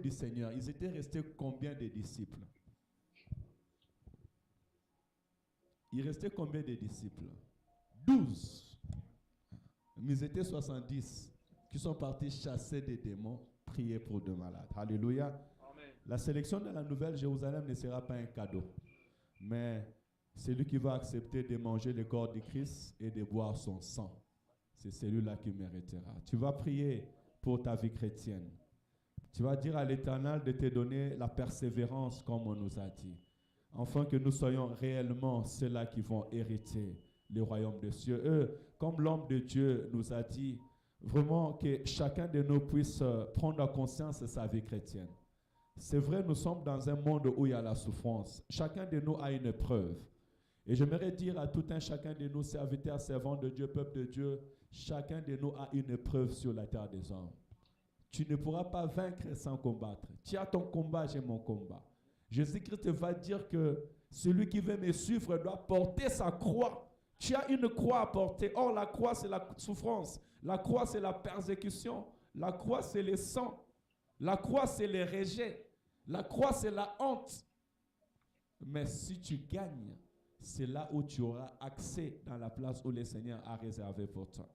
du Seigneur, ils étaient restés combien de disciples? Il restait combien de disciples? 12. Mais ils étaient 70 qui sont partis chasser des démons, prier pour deux malades. Alléluia. Amen. La sélection de la Nouvelle Jérusalem ne sera pas un cadeau, mais celui qui va accepter de manger le corps de Christ et de boire son sang, c'est celui-là qui méritera. Tu vas prier pour ta vie chrétienne. Tu vas dire à l'Éternel de te donner la persévérance comme on nous a dit, afin que nous soyons réellement ceux-là qui vont hériter le royaume des cieux. Eux, comme l'homme de Dieu nous a dit, vraiment que chacun de nous puisse prendre conscience de sa vie chrétienne. C'est vrai, nous sommes dans un monde où il y a la souffrance. Chacun de nous a une épreuve. Et j'aimerais dire à tout un chacun de nous, serviteurs, servants de Dieu, peuple de Dieu, chacun de nous a une épreuve sur la terre des hommes. Tu ne pourras pas vaincre sans combattre. Tu as ton combat, j'ai mon combat. Jésus-Christ va dire que celui qui veut me suivre doit porter sa croix. Tu as une croix à porter. Or, la croix, c'est la souffrance. La croix, c'est la persécution. La croix, c'est le sang. La croix, c'est le rejet. La croix, c'est la honte. Mais si tu gagnes, c'est là où tu auras accès dans la place où le Seigneur a réservé pour toi.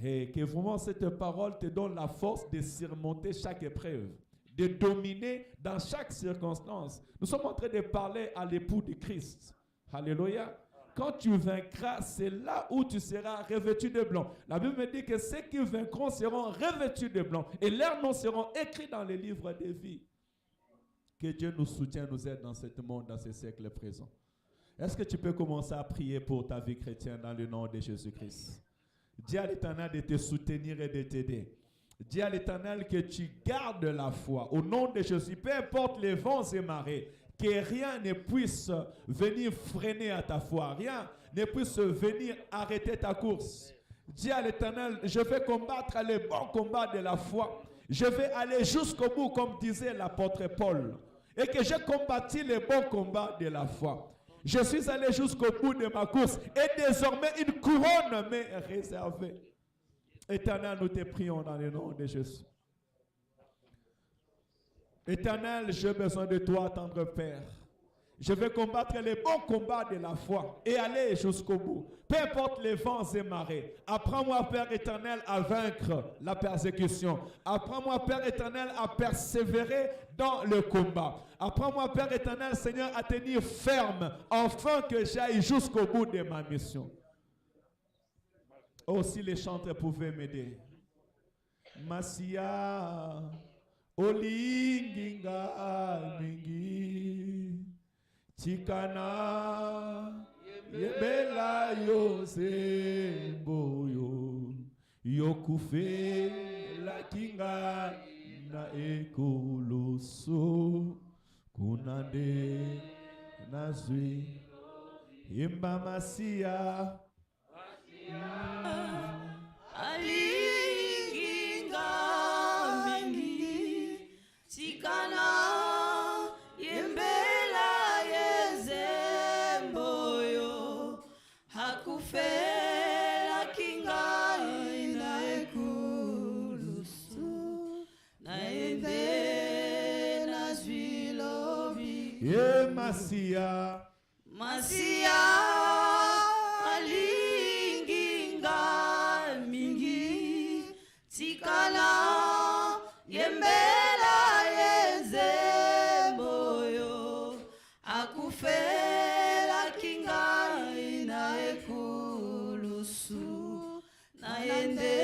Et que vraiment cette parole te donne la force de surmonter chaque épreuve, de dominer dans chaque circonstance. Nous sommes en train de parler à l'époux de Christ. Alléluia. Quand tu vaincras, c'est là où tu seras revêtu de blanc. La Bible me dit que ceux qui vaincront seront revêtus de blanc et leurs noms seront écrits dans les livres de vie. Que Dieu nous soutienne, nous aide dans ce monde, dans ce siècle présent. Est-ce que tu peux commencer à prier pour ta vie chrétienne dans le nom de Jésus-Christ? Dis à l'Éternel de te soutenir et de t'aider. Dis à l'Éternel que tu gardes la foi au nom de Jésus. Peu importe les vents et marées, que rien ne puisse venir freiner à ta foi. Rien ne puisse venir arrêter ta course. Dis à l'Éternel, je vais combattre le bon combat de la foi. Je vais aller jusqu'au bout, comme disait l'apôtre Paul. Et que j'ai combattu le bon combat de la foi. Je suis allé jusqu'au bout de ma course. Et désormais, une couronne m'est réservée. Éternel, nous te prions dans le nom de Jésus. Éternel, j'ai besoin de toi, tendre Père. Je vais combattre les bons combats de la foi et aller jusqu'au bout. Peu importe les vents et marées. Apprends-moi, Père éternel, à vaincre la persécution. Apprends-moi, Père éternel, à persévérer dans le combat. Apprends-moi, Père éternel, Seigneur, à tenir ferme, afin que j'aille jusqu'au bout de ma mission. Oh, si les chantres pouvaient m'aider. Masia, Olinginga mingi, Chikana, Yebela yose boyo, Yokufe la kinga na ekoloso, Kunande nazwi, Imba Masia, Alinginga mingi, Chikana, Yembela yezemboyo, Hakufela kinga ina ekulusu, naende nazwilobi. Ye Masia, Masia, alinginga mingi, Tikala, yembela yezemboyo, akufela kinga ina ekulusu, naende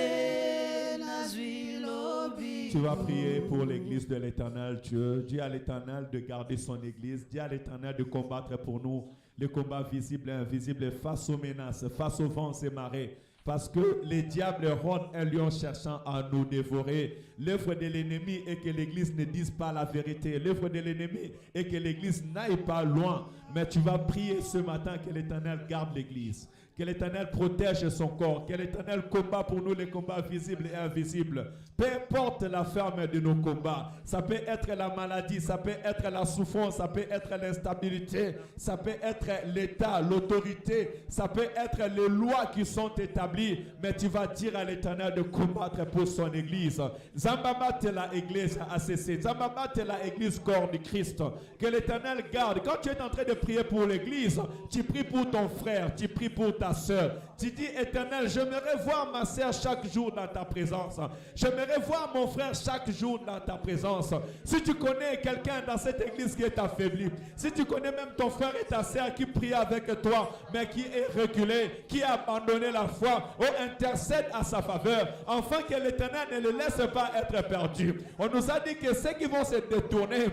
nazwilobi. tu vas prier pour l'église de l'Éternel Dieu. Dis à l'Éternel de garder son église. Dis à l'Éternel de combattre pour nous les combats visibles et invisibles face aux menaces, face aux vents et marées. Parce que les diables rôdent un lion cherchant à nous dévorer. L'œuvre de l'ennemi est que l'église ne dise pas la vérité. L'œuvre de l'ennemi est que l'église n'aille pas loin. Mais tu vas prier ce matin que l'Éternel garde l'église. Que l'Éternel protège son corps. Que l'Éternel combat pour nous les combats visibles et invisibles. Peu importe la ferme de nos combats. Ça peut être la maladie, ça peut être la souffrance, ça peut être l'instabilité, ça peut être l'État, l'autorité, ça peut être les lois qui sont établies. Mais tu vas dire à l'Éternel de combattre pour son église. Zambama te la église ACC. Zambama te la église corps du Christ. Que l'Éternel garde. Quand tu es en train de prier pour l'église, tu pries pour ton frère, tu pries pour ta soeur. Tu dis, Éternel, j'aimerais voir ma soeur chaque jour dans ta présence. J'aimerais voir mon frère chaque jour dans ta présence. Si tu connais quelqu'un dans cette église qui est affaibli, si tu connais même ton frère et ta soeur qui prient avec toi, mais qui est reculé, qui a abandonné la foi, intercède à sa faveur, afin que l'Éternel ne le laisse pas être perdu. On nous a dit que ceux qui vont se détourner,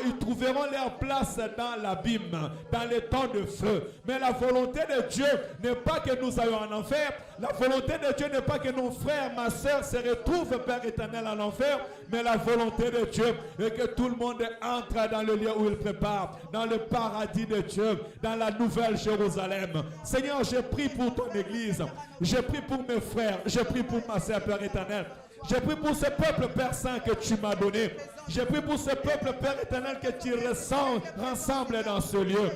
ils trouveront leur place dans l'abîme, dans les temps de feu. Mais la volonté de Dieu n'est pas que nous soyons en enfer. La volonté de Dieu n'est pas que nos frères, ma soeur, se retrouvent, Père éternel, en enfer. Mais la volonté de Dieu est que tout le monde entre dans le lieu où il prépare, dans le paradis de Dieu, dans la nouvelle Jérusalem. Seigneur, je prie pour ton église. Je prie pour mes frères. Je prie pour ma soeur, Père éternel. Je prie pour ce peuple, Père Saint, que tu m'as donné. Je prie pour ce peuple, Père éternel, que tu rassembles dans ce lieu.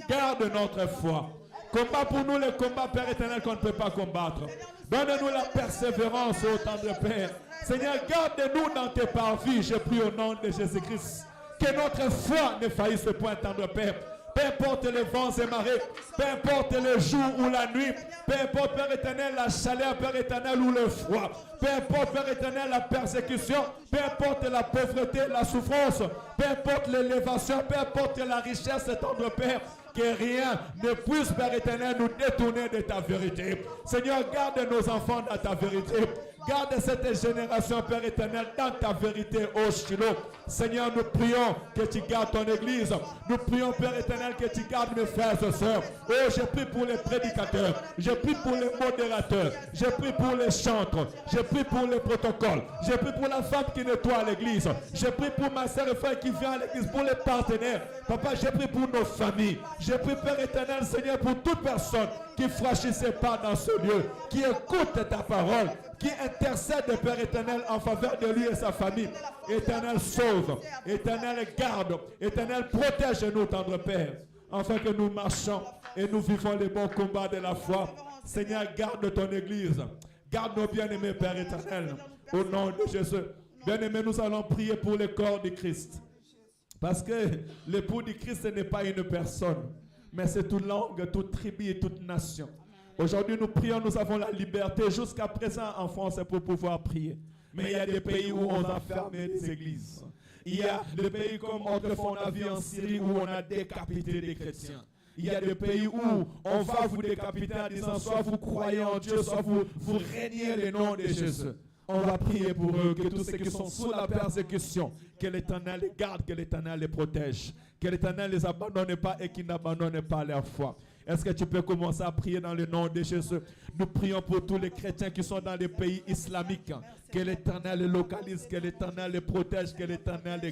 Garde notre foi. Combat pour nous les combats, Père éternel, qu'on ne peut pas combattre. Donne-nous la persévérance, ô tendre Père. Seigneur, garde-nous dans tes parvis. Je prie au nom de Jésus-Christ. Que notre foi ne faillisse point, tendre Père. Peu importe les vents et marées, peu importe le jour ou la nuit, peu importe, Père éternel, la chaleur, Père éternel, ou le froid, peu importe, Père éternel, la persécution, peu importe la pauvreté, la souffrance, peu importe l'élévation, peu importe la richesse, tendre Père, que rien ne puisse, Père éternel, nous détourner de ta vérité. Seigneur, garde nos enfants dans ta vérité. Garde cette génération, Père éternel, dans ta vérité, ô Shiloh. Seigneur, nous prions que tu gardes ton église. Nous prions, Père éternel, que tu gardes mes frères et sœurs. Oh, je prie pour les prédicateurs. Je prie pour les modérateurs. Je prie pour les chantres. Je prie pour les protocoles. Je prie pour la femme qui nettoie l'église. Je prie pour ma sœur et frère qui vient à l'église, pour les partenaires. Papa, je prie pour nos familles. Je prie, Père éternel, Seigneur, pour toute personne qui franchit ses pas dans ce lieu, qui écoute ta parole, qui intercède, Père éternel, en faveur de lui et sa famille. Éternel, sauve. Éternel, garde. Éternel, protège-nous, tendre Père, afin que nous marchons et nous vivons les bons combats de la foi. Seigneur, garde ton église. Garde nos bien-aimés, Père éternel. Au nom de Jésus. Bien-aimés, nous allons prier pour le corps du Christ. Parce que l'époux du Christ, ce n'est pas une personne, mais c'est toute langue, toute tribu et toute nation. Aujourd'hui, nous prions, nous avons la liberté jusqu'à présent en France pour pouvoir prier. Mais il y a des pays où on a fermé les églises. Il y a des pays comme autrefois on a vu en Syrie où on a décapité des chrétiens. Il y a des pays où on va vous décapiter en disant soit vous croyez en Dieu, soit vous régnez le nom de Jésus. On va prier pour eux, que tous ceux qui sont sous la persécution, que l'Éternel les garde, que l'Éternel les protège, que l'Éternel ne les abandonne pas et qu'ils n'abandonnent pas leur foi. Est-ce que tu peux commencer à prier dans le nom de Jésus? Nous prions pour tous les chrétiens qui sont dans les pays islamiques. Que l'Éternel les localise, que l'Éternel les protège, que l'Éternel les